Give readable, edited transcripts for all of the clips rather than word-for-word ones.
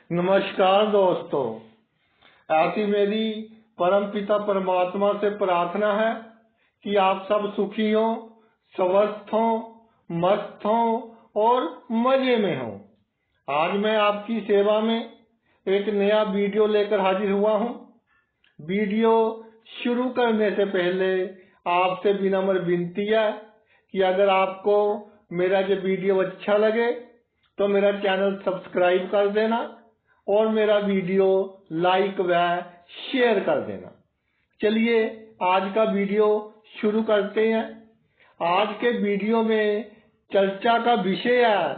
नमस्कार दोस्तों, ऐसी मेरी परमपिता परमात्मा से प्रार्थना है कि आप सब सुखी हो, स्वस्थ हो, मस्त हो और मजे में हो। आज मैं आपकी सेवा में एक नया वीडियो लेकर हाजिर हुआ हूँ। वीडियो शुरू करने से पहले आपसे विनम्र विनती है कि अगर आपको मेरा ये वीडियो अच्छा लगे तो मेरा चैनल सब्सक्राइब कर देना और मेरा वीडियो लाइक व शेयर कर देना। चलिए आज का वीडियो शुरू करते हैं। आज के वीडियो में चर्चा का विषय है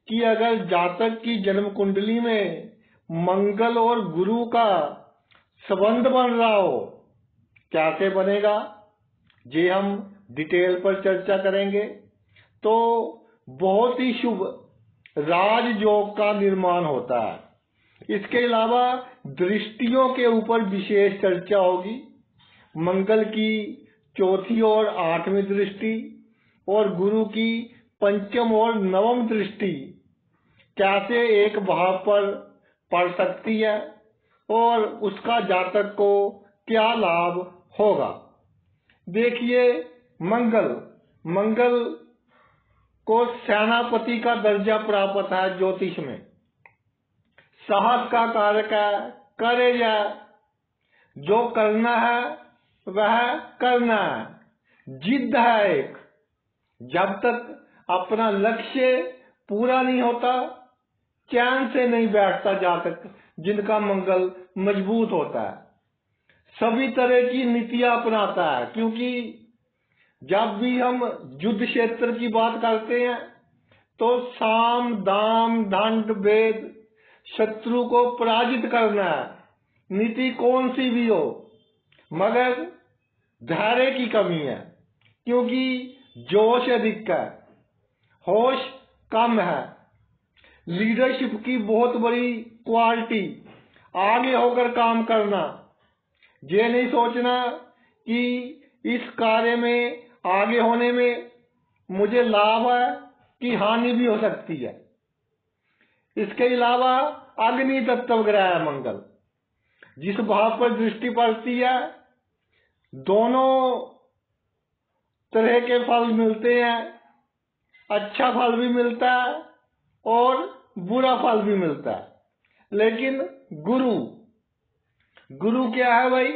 कि अगर जातक की जन्म कुंडली में मंगल और गुरु का संबंध बन रहा हो कैसे बनेगा, ये हम डिटेल पर चर्चा करेंगे। तो बहुत ही शुभ राजयोग का निर्माण होता है। इसके अलावा दृष्टियों के ऊपर विशेष चर्चा होगी। मंगल की चौथी और आठवीं दृष्टि और गुरु की पंचम और नवम दृष्टि कैसे एक भाव पर पड़ सकती है और उसका जातक को क्या लाभ होगा। देखिए, मंगल को सेनापति का दर्जा प्राप्त है ज्योतिष में। साहस का कारक है, करेज है, जो करना है वह करना है, जिद्द है एक। जब तक अपना लक्ष्य पूरा नहीं होता चैन से नहीं बैठता जातक जिनका मंगल मजबूत होता है। सभी तरह की नीतियां अपनाता है, क्योंकि जब भी हम युद्ध क्षेत्र की बात करते हैं तो साम दाम दंड भेद शत्रु को पराजित करना है। नीति कौन सी भी हो, मगर धैर्य की कमी है, क्योंकि जोश अधिक है, होश कम है। लीडरशिप की बहुत बड़ी क्वालिटी आगे होकर काम करना, ये नहीं सोचना कि इस कार्य में आगे होने में मुझे लाभ है कि हानि भी हो सकती है। इसके अलावा अग्नि तत्व ग्रह है मंगल, जिस भाव पर दृष्टि पड़ती है दोनों तरह के फल मिलते हैं। अच्छा फल भी मिलता है और बुरा फल भी मिलता है। लेकिन गुरु क्या है भाई?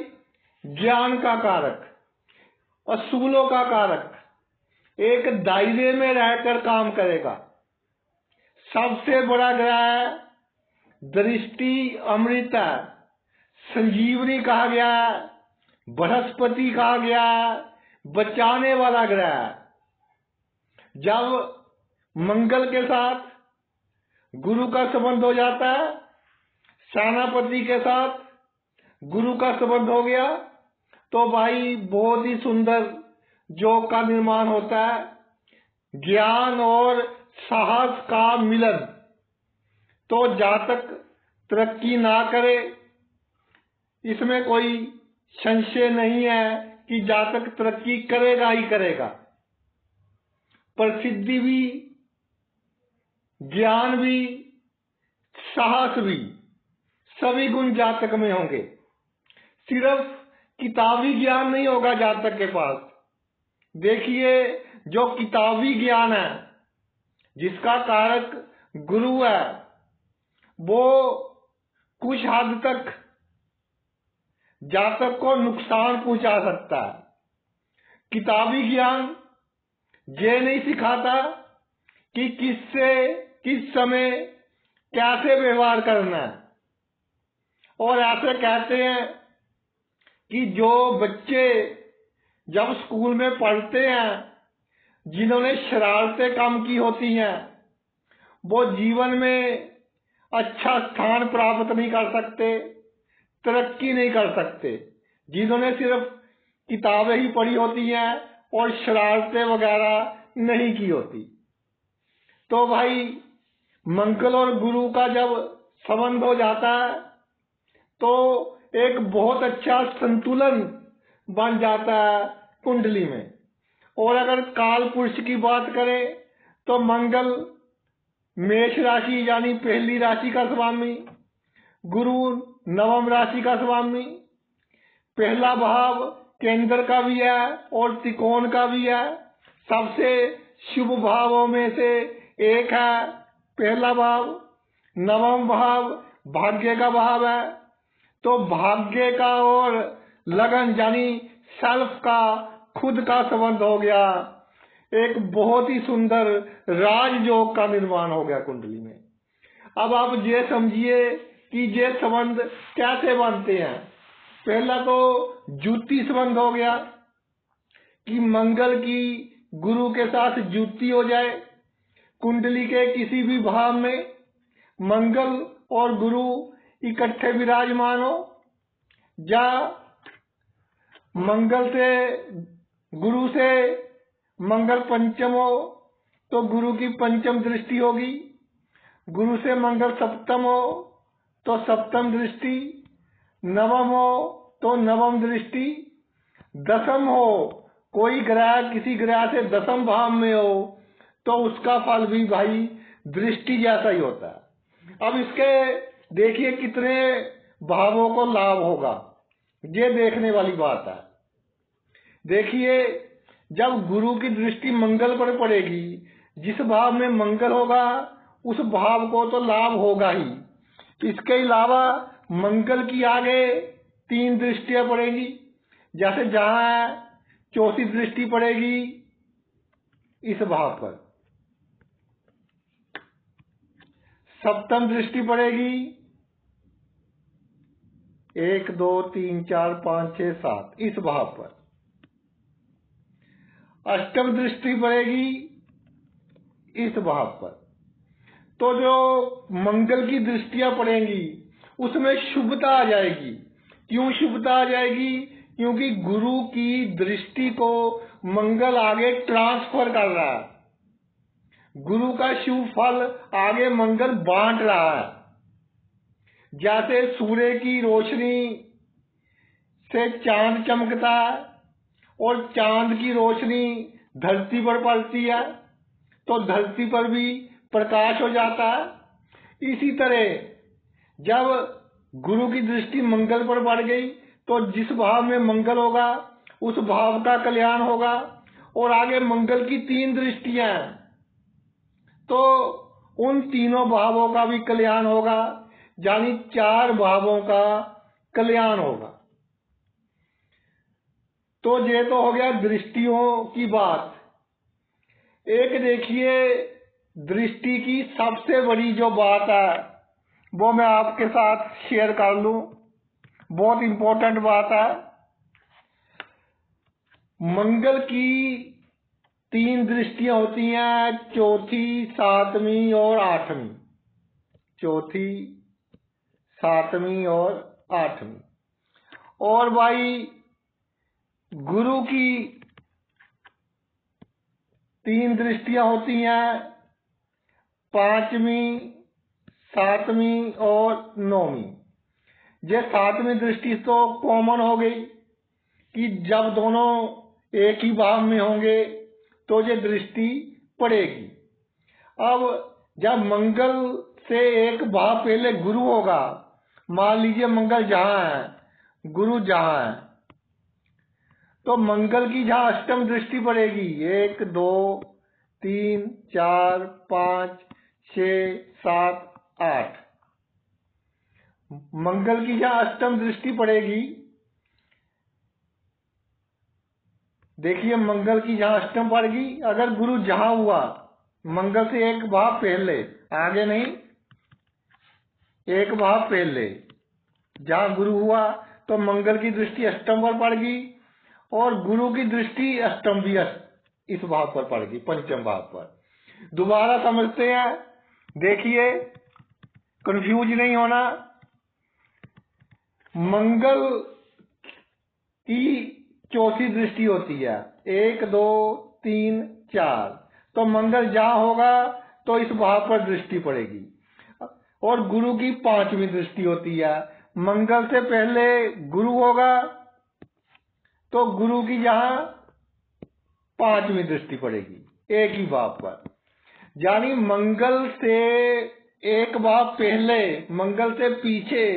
ज्ञान का कारक, असूलों का कारक, एक दायरे में रहकर काम करेगा। सबसे बड़ा ग्रह है, दृष्टि अमृत है, संजीवनी कहा गया, बृहस्पति कहा गया, बचाने वाला ग्रह है। जब मंगल के साथ गुरु का संबंध हो जाता है, सेनापति के साथ गुरु का संबंध हो गया, तो भाई बहुत ही सुंदर योग का निर्माण होता है। ज्ञान और साहस का मिलन। तो जातक तरक्की ना करे इसमें कोई संशय नहीं है कि जातक तरक्की करेगा ही करेगा। प्रसिद्धि भी, ज्ञान भी, साहस भी, सभी गुण जातक में होंगे। सिर्फ किताबी ज्ञान नहीं होगा जातक के पास। देखिए, जो किताबी ज्ञान है जिसका कारक गुरु है, वो कुछ हद तक जातक को नुकसान पहुंचा सकता है। किताबी ज्ञान ये नहीं सिखाता कि किससे किस समय कैसे व्यवहार करना है। और ऐसे कहते हैं कि जो बच्चे जब स्कूल में पढ़ते हैं, जिन्होंने शरारतें कम की होती हैं, वो जीवन में अच्छा स्थान प्राप्त नहीं कर सकते, तरक्की नहीं कर सकते। जिन्होंने सिर्फ किताबें ही पढ़ी होती हैं और शरारतें वगैरह नहीं की होती। तो भाई मंगल और गुरु का जब संबंध हो जाता है तो एक बहुत अच्छा संतुलन बन जाता है कुंडली में। और अगर काल पुरुष की बात करें तो मंगल मेष राशि यानी पहली राशि का स्वामी, गुरु नवम राशि का स्वामी, पहला भाव केंद्र का भी है और त्रिकोण का भी है। सबसे शुभ भावों में से एक है पहला भाव। नवम भाव भाग्य का भाव है। तो भाग्य का और लगन यानी सेल्फ का, खुद का संबंध हो गया। एक बहुत ही सुंदर राजयोग का निर्माण हो गया कुंडली में। अब आप ये समझिए कि ये संबंध कैसे बनते हैं। पहला तो जुति संबंध हो गया कि मंगल की गुरु के साथ जुति हो जाए। कुंडली के किसी भी भाव में मंगल और गुरु इकट्ठे विराजमान हो, या मंगल से गुरु से मंगल पंचम हो तो गुरु की पंचम दृष्टि होगी। गुरु से मंगल सप्तम हो तो सप्तम दृष्टि, नवम हो तो नवम दृष्टि, दसम हो, कोई ग्रह किसी ग्रह से दसम भाव में हो तो उसका फल भी भाई दृष्टि जैसा ही होता है। अब इसके देखिए कितने भावों को लाभ होगा, ये देखने वाली बात है। देखिए जब गुरु की दृष्टि मंगल पर पड़ेगी, जिस भाव में मंगल होगा उस भाव को तो लाभ होगा ही। इसके अलावा मंगल की आगे 3 दृष्टियां पड़ेगी। जैसे जहां चौथी दृष्टि पड़ेगी इस भाव पर, सप्तम दृष्टि पड़ेगी 1 2 3 4 5 6 7 इस भाव पर, अष्टम दृष्टि पड़ेगी इस भाव पर। तो जो मंगल की दृष्टियां पड़ेंगी उसमें शुभता आ जाएगी। क्यों शुभता आ जाएगी? क्योंकि गुरु की दृष्टि को मंगल आगे ट्रांसफर कर रहा है। गुरु का शुभ फल आगे मंगल बांट रहा है। जैसे सूर्य की रोशनी से चांद चमकता है और चांद की रोशनी धरती पर पड़ती है तो धरती पर भी प्रकाश हो जाता है। इसी तरह जब गुरु की दृष्टि मंगल पर पड़ गई तो जिस भाव में मंगल होगा उस भाव का कल्याण होगा। और आगे मंगल की 3 दृष्टियां हैं तो उन तीनों भावों का भी कल्याण होगा, यानी 4 भावों का कल्याण होगा। तो ये तो हो गया दृष्टियों की बात। एक देखिए दृष्टि की सबसे बड़ी जो बात है वो मैं आपके साथ शेयर कर लूं, बहुत इंपॉर्टेंट बात है। मंगल की 3 दृष्टियां होती हैं, चौथी, 7वीं और 8वीं। चौथी, 7वीं और 8वीं। और भाई गुरु की 3 दृष्टियां होती हैं, 5वीं, 7वीं और 9वीं। ये 7वीं दृष्टि तो कॉमन हो गई कि जब दोनों एक ही भाव में होंगे तो ये दृष्टि पड़ेगी। अब जब मंगल से एक भाव पहले गुरु होगा, मान लीजिए मंगल जहां है गुरु जहां है, तो मंगल की जहां अष्टम दृष्टि पड़ेगी 1 2 3 4 5 6 7 8, मंगल की जहां अष्टम दृष्टि पड़ेगी, देखिए मंगल की जहां अष्टम पड़ेगी, अगर गुरु जहां हुआ मंगल से एक भाव पहले, आगे नहीं, एक भाव पहले जहां गुरु हुआ तो मंगल की दृष्टि अष्टम पर पड़ेगी और गुरु की दृष्टि अष्टम भी इस भाव पर पड़ेगी, पंचम भाव पर। दोबारा समझते हैं, देखिए कंफ्यूज नहीं होना। मंगल की चौथी दृष्टि होती है 1 2 3 4, तो मंगल जहां होगा तो इस भाव पर दृष्टि पड़ेगी। और गुरु की 5वीं दृष्टि होती है, मंगल से पहले गुरु होगा तो गुरु की जहां 5वीं दृष्टि पड़ेगी एक ही भाव पर। यानी मंगल से एक भाव पहले मंगल से पीछे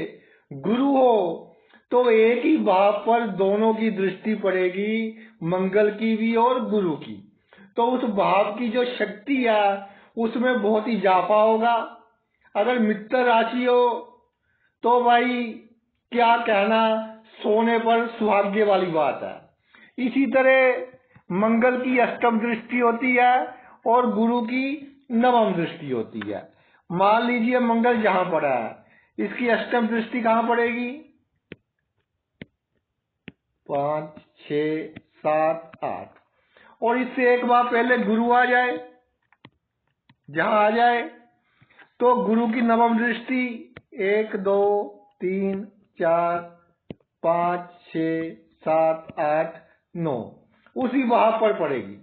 गुरु हो तो एक ही भाव पर दोनों की दृष्टि पड़ेगी, मंगल की भी और गुरु की। तो उस भाव की जो शक्ति है उसमें बहुत इजाफा होगा। अगर मित्र राशि हो तो भाई क्या कहना, सोने पर सुहागे वाली बात है। इसी तरह मंगल की अष्टम दृष्टि होती है और गुरु की नवम दृष्टि होती है। मान लीजिए मंगल जहां पड़ा है, इसकी अष्टम दृष्टि कहां पड़ेगी? 5, 6, 7, 8 और इससे एक बार पहले गुरु आ जाए, जहां आ जाए तो गुरु की नवम दृष्टि 1, 2, 3, 4, 5, 6, 7, 8, 9 उसी भाव पर पड़ेगी।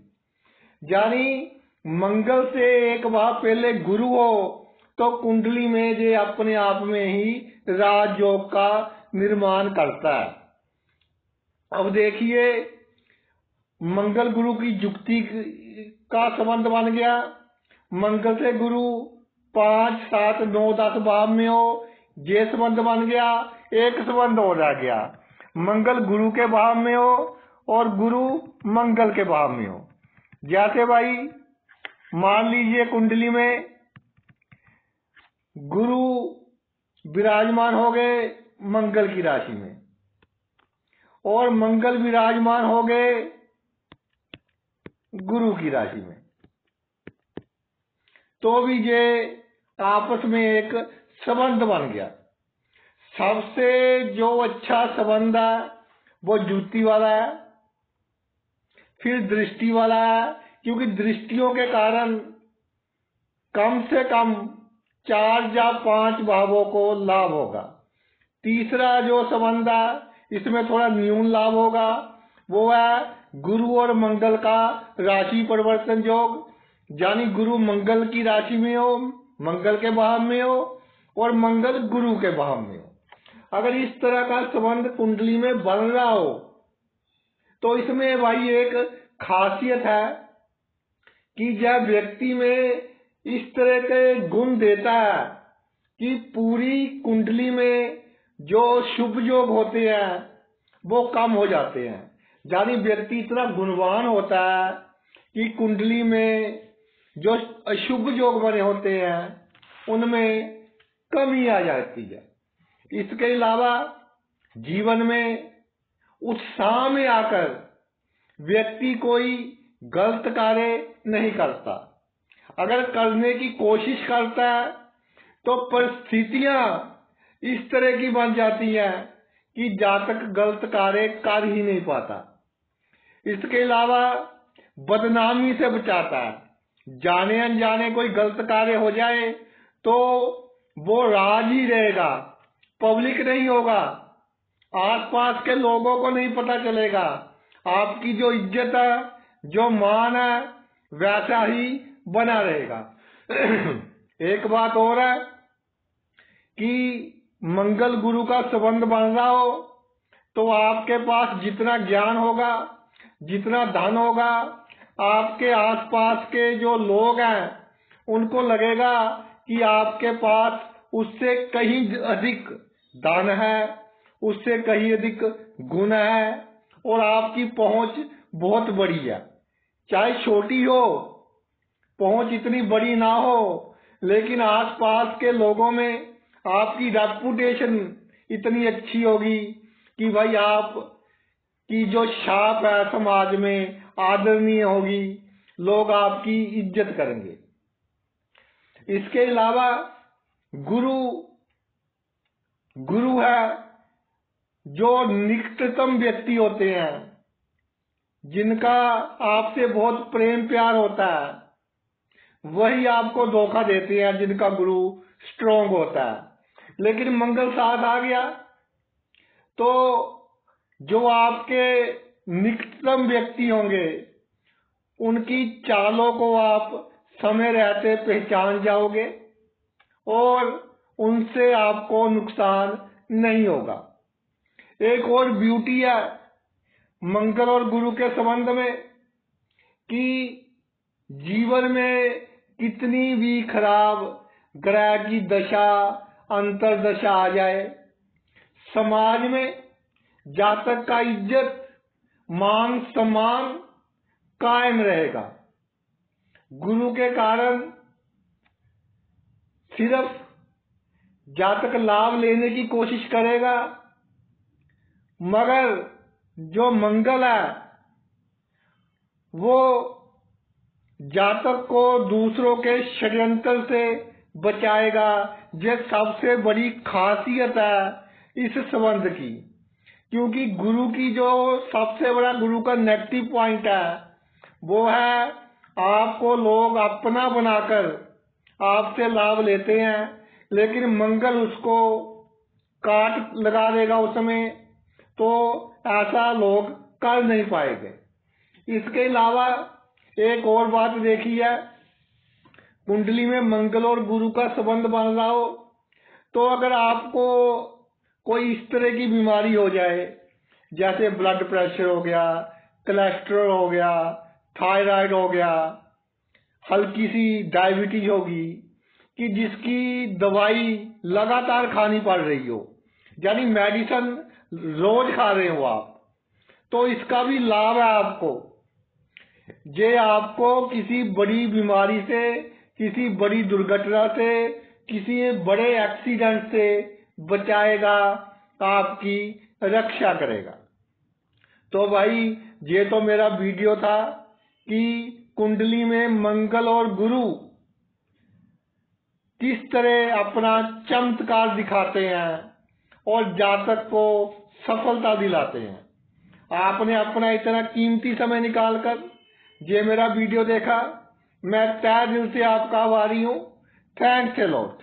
यानी मंगल से एक भाव पहले गुरु हो तो कुंडली में ये अपने आप में ही राजयोग का निर्माण करता है। अब देखिए मंगल गुरु की युक्ति का संबंध बन गया। मंगल से गुरु 5, 7, 9, 10 भाव में हो, ये संबंध बन गया, एक संबंध हो जा गया। मंगल गुरु के भाव में हो और गुरु मंगल के भाव में हो। जैसे भाई मान लीजिए कुंडली में गुरु विराजमान हो गए मंगल की राशि में और मंगल विराजमान हो गए गुरु की राशि में, तो भी ये आपस में एक संबंध बन गया। सबसे जो अच्छा संबंध है वो युति वाला है, फिर दृष्टि वाला है, क्योंकि दृष्टियों के कारण कम से कम 4 या 5 भावों को लाभ होगा। तीसरा जो संबंध है इसमें थोड़ा न्यून लाभ होगा, वो है गुरु और मंगल का राशि परिवर्तन योग। यानी गुरु मंगल की राशि में हो, मंगल के भाव में हो और मंगल गुरु के भाव में हो। अगर इस तरह का संबंध कुंडली में बन रहा हो तो इसमें भाई एक खासियत है कि जब व्यक्ति में इस तरह के गुण देता है कि पूरी कुंडली में जो शुभ योग होते हैं वो कम हो जाते हैं। यानी व्यक्ति इतना गुणवान होता है कि कुंडली में जो अशुभ योग बने होते हैं उनमें कमी आ जाती है। इसके अलावा जीवन में उत्साह में आकर व्यक्ति कोई गलत कार्य नहीं करता। अगर करने की कोशिश करता है तो परिस्थितियां इस तरह की बन जाती हैं कि जातक गलत कार्य कर ही नहीं पाता। इसके अलावा बदनामी से बचाता है। जाने अनजाने कोई गलत कार्य हो जाए तो वो राज ही रहेगा, पब्लिक नहीं होगा, आसपास के लोगों को नहीं पता चलेगा। आपकी जो इज्जत है, जो मान है, वैसा ही बना रहेगा। एक बात और है कि मंगल गुरु का संबंध बन रहा हो तो आपके पास जितना ज्ञान होगा, जितना धन होगा, आपके आसपास के जो लोग हैं उनको लगेगा कि आपके पास उससे कहीं अधिक धन है, उससे कहीं अधिक गुण है और आपकी पहुंच बहुत बड़ी है। चाहे छोटी हो, पहुंच इतनी बड़ी ना हो, लेकिन आसपास के लोगों में आपकी रेपुटेशन इतनी अच्छी होगी कि भाई आप की जो छाप है समाज में आदरणीय होगी, लोग आपकी इज्जत करेंगे। इसके अलावा गुरु है जो निकटतम व्यक्ति होते हैं, जिनका आपसे बहुत प्रेम प्यार होता है, वही आपको धोखा देते हैं जिनका गुरु स्ट्रोंग होता है। लेकिन मंगल साथ आ गया तो जो आपके निकटतम व्यक्ति होंगे उनकी चालों को आप समय रहते पहचान जाओगे और उनसे आपको नुकसान नहीं होगा। एक और ब्यूटी है मंगल और गुरु के संबंध में कि जीवन में कितनी भी खराब ग्रह की दशा अंतरदशा आ जाए, समाज में जातक का इज्जत मान सम्मान कायम रहेगा। गुरु के कारण सिर्फ जातक लाभ लेने की कोशिश करेगा, मगर जो मंगल है वो जातक को दूसरों के षड्यंत्र से बचाएगा। ये सबसे बड़ी खासियत है इस संबंध की, क्योंकि गुरु की जो सबसे बड़ा गुरु का नेगेटिव पॉइंट है वो है आपको लोग अपना बनाकर आपसे लाभ लेते हैं, लेकिन मंगल उसको काट लगा देगा उसमें, तो ऐसा लोग कर नहीं पाएंगे। इसके अलावा एक और बात देखी है, कुंडली में मंगल और गुरु का संबंध बन रहा हो तो अगर आपको कोई इस तरह की बीमारी हो जाए, जैसे ब्लड प्रेशर हो गया, कोलेस्ट्रॉल हो गया, थायराइड हो गया, हल्की सी डायबिटीज होगी, कि जिसकी दवाई लगातार खानी पड़ रही हो, यानी मेडिसिन रोज खा रहे हो आप, तो इसका भी लाभ है आपको। ये आपको किसी बड़ी बीमारी से, किसी बड़ी दुर्घटना से, किसी बड़े एक्सीडेंट से बचाएगा, आपकी रक्षा करेगा। तो भाई ये तो मेरा वीडियो था कि कुंडली में मंगल और गुरु किस तरह अपना चमत्कार दिखाते हैं और जातक को सफलता दिलाते हैं। आपने अपना इतना कीमती समय निकालकर ये मेरा वीडियो देखा, मैं तहे दिल से आपका आभारी हूँ। Thanks a lot.